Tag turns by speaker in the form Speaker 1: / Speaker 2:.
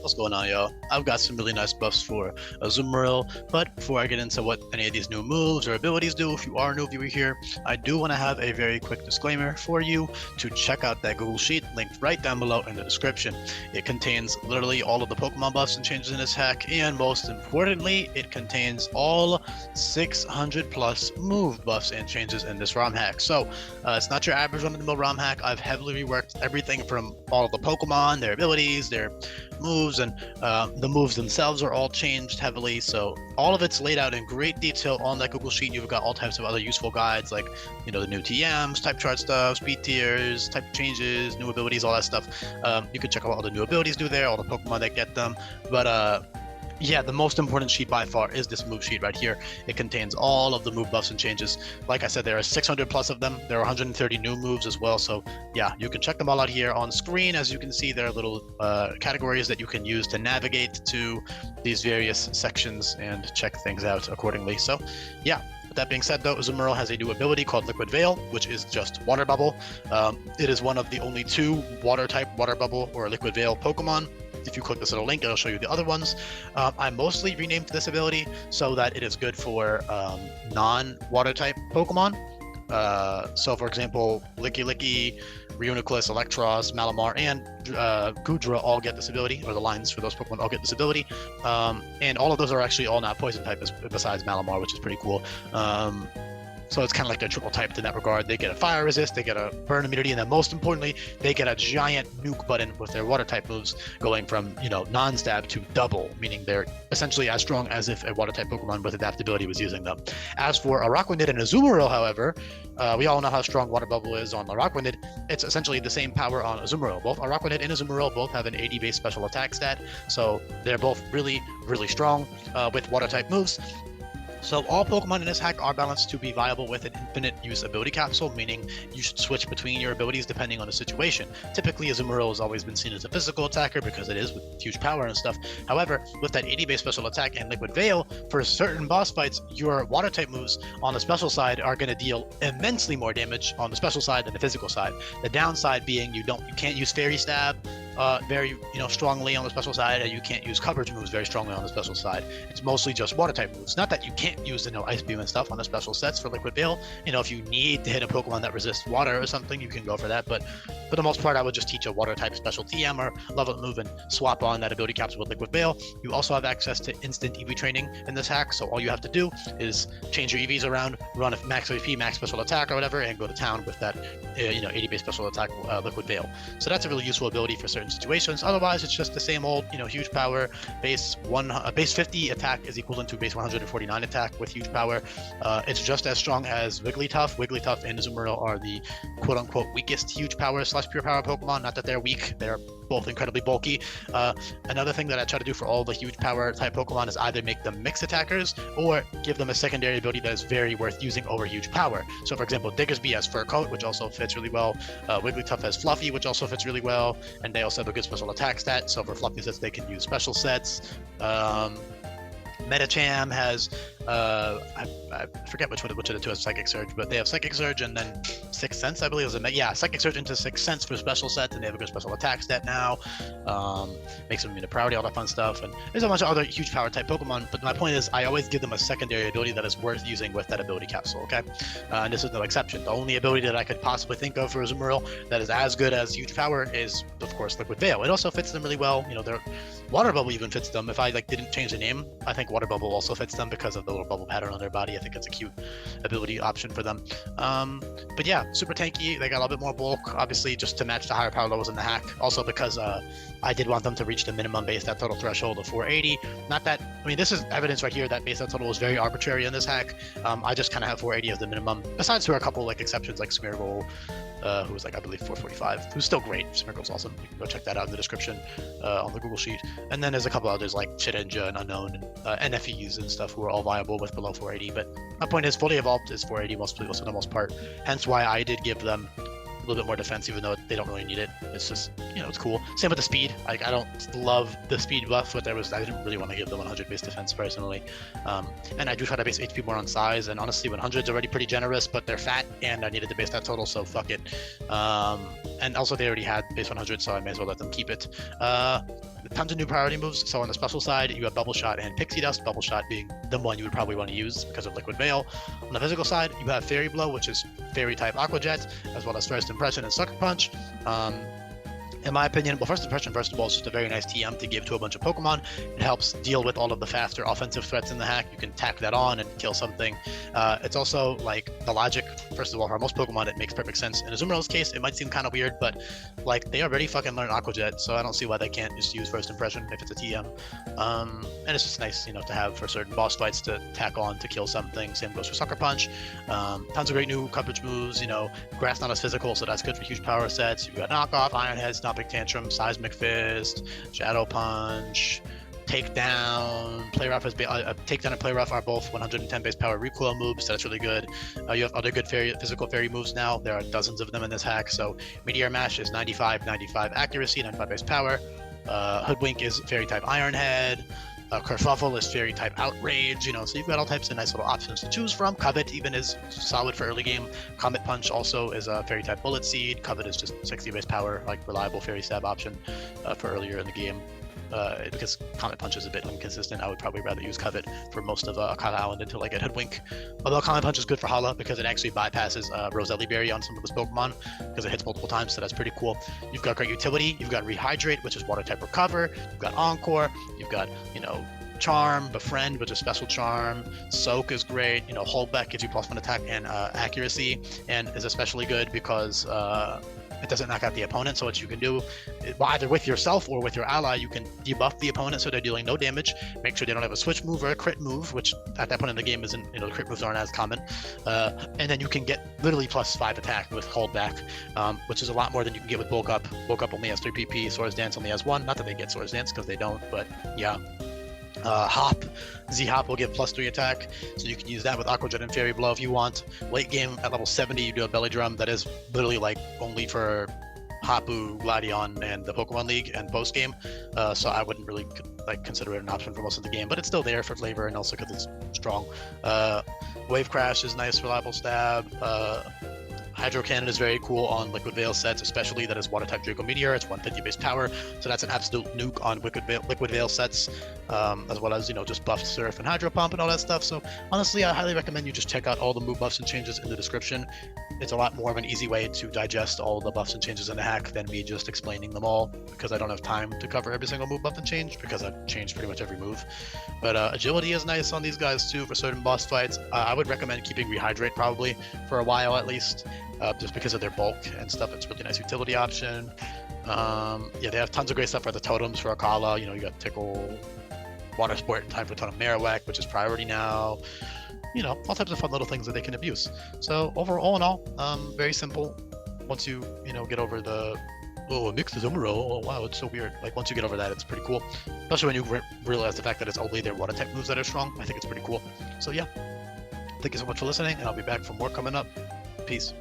Speaker 1: What's going on, y'all? I've got some really nice buffs for Azumarill, but before I get into what any of these new moves or abilities do, if you are a new viewer here, I do want to have a very quick disclaimer for you to check out that Google Sheet linked right down below in the description. It contains literally all of the Pokemon buffs and changes in this hack, and most importantly, it contains all 600 plus move buffs and changes in this ROM hack. So it's not your average run-of-the-mill ROM hack. I've heavily reworked everything from all of the Pokemon, their abilities, their moves, and the moves themselves are all changed heavily. So all of it's laid out in great detail on that Google Sheet. You've got all types of other useful guides, like the new TMs, type chart stuff, speed tiers, type changes, new abilities, all that stuff. You can check out what all the new abilities do there, all the Pokemon that get them. But yeah, the most important sheet by far is this move sheet right here. It contains all of the move buffs and changes. Like I said, there are 600 plus of them. There are 130 new moves as well. So yeah, you can check them all out here on screen. As you can see, there are little categories that you can use to navigate to these various sections and check things out accordingly. So yeah. That being said, though, Azumarill has a new ability called Liquid Veil, which is just Water Bubble. It is one of the only two Water-type Water Bubble or Liquid Veil Pokemon. If you click this little link, it'll show you the other ones. I mostly renamed this ability so that it is good for non-Water-type Pokemon. So, for example, Licky, Reuniclus, Electros, Malamar, and Goodra all get this ability, or the lines for those Pokemon all get this ability. And all of those are actually all not poison type besides Malamar, which is pretty cool. So it's kind of like they're triple typed in that regard. They get a fire resist, they get a burn immunity, and then most importantly, they get a giant nuke button with their water type moves going from, non-stab to double, meaning they're essentially as strong as if a water type Pokemon with adaptability was using them. As for Araquanid and Azumarill, however, we all know how strong Water Bubble is on Araquanid. It's essentially the same power on Azumarill. Both Araquanid and Azumarill both have an 80-based special attack stat, so they're both really, really strong with water type moves. So all Pokemon in this hack are balanced to be viable with an infinite use ability capsule, meaning you should switch between your abilities depending on the situation. Typically, Azumarill has always been seen as a physical attacker because it is with huge power and stuff. However, with that 80-based special attack and Liquid Veil, for certain boss fights, your water type moves on the special side are going to deal immensely more damage on the special side than the physical side. The downside being you can't use Fairy Stab very strongly on the special side, and you can't use coverage moves very strongly on the special side. It's mostly just water type moves. Not that you can't use Ice Beam and stuff on the special sets for Liquid Veil. If you need to hit a Pokemon that resists water or something, you can go for that. But for the most part, I would just teach a water type special TM or level up move and swap on that ability capsule with Liquid Veil. You also have access to instant EV training in this hack, so all you have to do is change your EVs around, run a max AP, max special attack or whatever, and go to town with that 80-based special attack Liquid Veil. So that's a really useful ability for certain situations. Otherwise, it's just the same old, huge power, base 50 attack is equivalent to base 149 attack with huge power. It's just as strong as Wigglytuff. Wigglytuff and Azumarill are the quote-unquote weakest huge power / pure power Pokemon. Not that they're weak, they're both incredibly bulky. Another thing that I try to do for all the huge power type Pokemon is either make them mix attackers or give them a secondary ability that is very worth using over huge power. So for example, Diggersby has Fur Coat, which also fits really well. Wigglytuff has Fluffy, which also fits really well, and they also have a good special attack stat. So for Fluffy sets, they can use special sets. Medicham has I forget which of the two has Psychic Surge, but they have Psychic Surge and then Sixth Sense, I believe. Psychic Surge into Sixth Sense for special sets, and they have a good special attack stat now. Makes them immune to priority, all that fun stuff. And there's a bunch of other huge power type Pokemon, but my point is I always give them a secondary ability that is worth using with that ability capsule, okay? And this is no exception. The only ability that I could possibly think of for Azumarill that is as good as huge power is, of course, Liquid Veil. It also fits them really well. Their Water Bubble even fits them. If I didn't change the name, I think Water Bubble also fits them because of the little bubble pattern on their body. I think it's a cute ability option for them. But yeah, super tanky. They got a little bit more bulk, obviously, just to match the higher power levels in the hack. Also because I did want them to reach the minimum base stat total threshold of 480. Not that, this is evidence right here that base stat total is very arbitrary in this hack. I just kind of have 480 as the minimum, besides for a couple exceptions like Smeargle, who was I believe 445, who's still great. Smeargle's awesome. You can go check that out in the description on the Google Sheet. And then there's a couple others like Chirinja and Unknown and NFEs and stuff who are all viable with below 480. But my point is, fully evolved is 480 for the most part. Hence why I did give them a little bit more defense, even though they don't really need it. It's just, it's cool. Same with the speed. I don't love the speed buff, but I didn't really want to give them 100 base defense personally. And I do try to base HP more on size, and honestly 100's already pretty generous, but they're fat and I needed to base that total, so fuck it. And also they already had base 100, so I may as well let them keep it. tons of new priority moves. So on the special side, you have Bubble Shot and Pixie Dust, Bubble Shot being the one you would probably want to use because of Liquid Veil. On the physical side, you have Fairy Blow, which is Fairy type Aqua Jet, as well as First Impression and Sucker Punch. In my opinion, well, First Impression, first of all, is just a very nice TM to give to a bunch of Pokemon. It helps deal with all of the faster offensive threats in the hack. You can tack that on and kill something. It's also like the logic, first of all, for most Pokemon, it makes perfect sense. In Azumarill's case, it might seem kind of weird, but like they already fucking learned Aqua Jet, so I don't see why they can't just use First Impression if it's a TM. And it's just nice, to have for certain boss fights to tack on to kill something. Same goes for Sucker Punch. Tons of great new coverage moves. Grass not as physical, so that's good for huge power sets. You've got Knockoff, Iron Head, Stomping Tantrum, Seismic Fist, Shadow Punch, Takedown, Play Rough Takedown and Play Rough are both 110 base power recoil moves, so that's really good. You have other good physical fairy moves now. There are dozens of them in this hack. So Meteor Mash is 95 accuracy, 95 base power. Hoodwink is fairy type Iron Head. Kerfuffle is fairy type Outrage, so you've got all types of nice little options to choose from. Covet even is solid for early game. Comet Punch also is a fairy type Bullet Seed. Covet is just 60 base power, like reliable fairy stab option for earlier in the game. Because Comet Punch is a bit inconsistent, I would probably rather use Covet for most of Akala Island until I get Hoodwink. Although Comet Punch is good for Hala because it actually bypasses Roselli Berry on some of his Pokemon because it hits multiple times, so that's pretty cool. You've got great utility. You've got Rehydrate, which is water type recover. You've got Encore. You've got, Charm, Befriend, which is special charm. Soak is great. Hold Back gives you +1 attack and accuracy, and is especially good because it doesn't knock out the opponent. So what you can do, either with yourself or with your ally, you can debuff the opponent so they're dealing no damage. Make sure they don't have a switch move or a crit move, which at that point in the game isn't, the crit moves aren't as common. And then you can get literally +5 attack with Hold Back, which is a lot more than you can get with Bulk Up. Bulk Up only has 3 PP, Swords Dance only has 1. Not that they get Swords Dance because they don't, but yeah. Hop, Z-Hop will give +3 attack, so you can use that with Aqua Jet and Fairy Blow if you want. Late game at level 70, you do a Belly Drum that is literally like only for Hapu, Gladion, and the Pokemon League and post game. So I wouldn't really consider it an option for most of the game, but it's still there for flavor and also because it's strong. Wave Crash is nice, reliable stab. Hydro Cannon is very cool on Liquid Veil sets, especially that is Water-type Draco Meteor. It's 150 base power, so that's an absolute nuke on Liquid Veil sets, as well as, just buffed Surf and Hydro Pump and all that stuff. So honestly, I highly recommend you just check out all the move buffs and changes in the description. It's a lot more of an easy way to digest all the buffs and changes in the hack than me just explaining them all, because I don't have time to cover every single move buff and change, because I've changed pretty much every move. But agility is nice on these guys too for certain boss fights. I would recommend keeping Rehydrate probably for a while at least. Just because of their bulk and stuff. It's a really nice utility option. Yeah, they have tons of great stuff for the totems for Akala. You got Tickle, Water Sport, Time for Totem Marowak, which is priority now. All types of fun little things that they can abuse. So overall, in all, very simple. Once you, get over the, oh, mixed Azumarill, oh wow, it's so weird. Like once you get over that, it's pretty cool. Especially when you realize the fact that it's only their water type moves that are strong. I think it's pretty cool. So yeah, thank you so much for listening, and I'll be back for more coming up. Peace.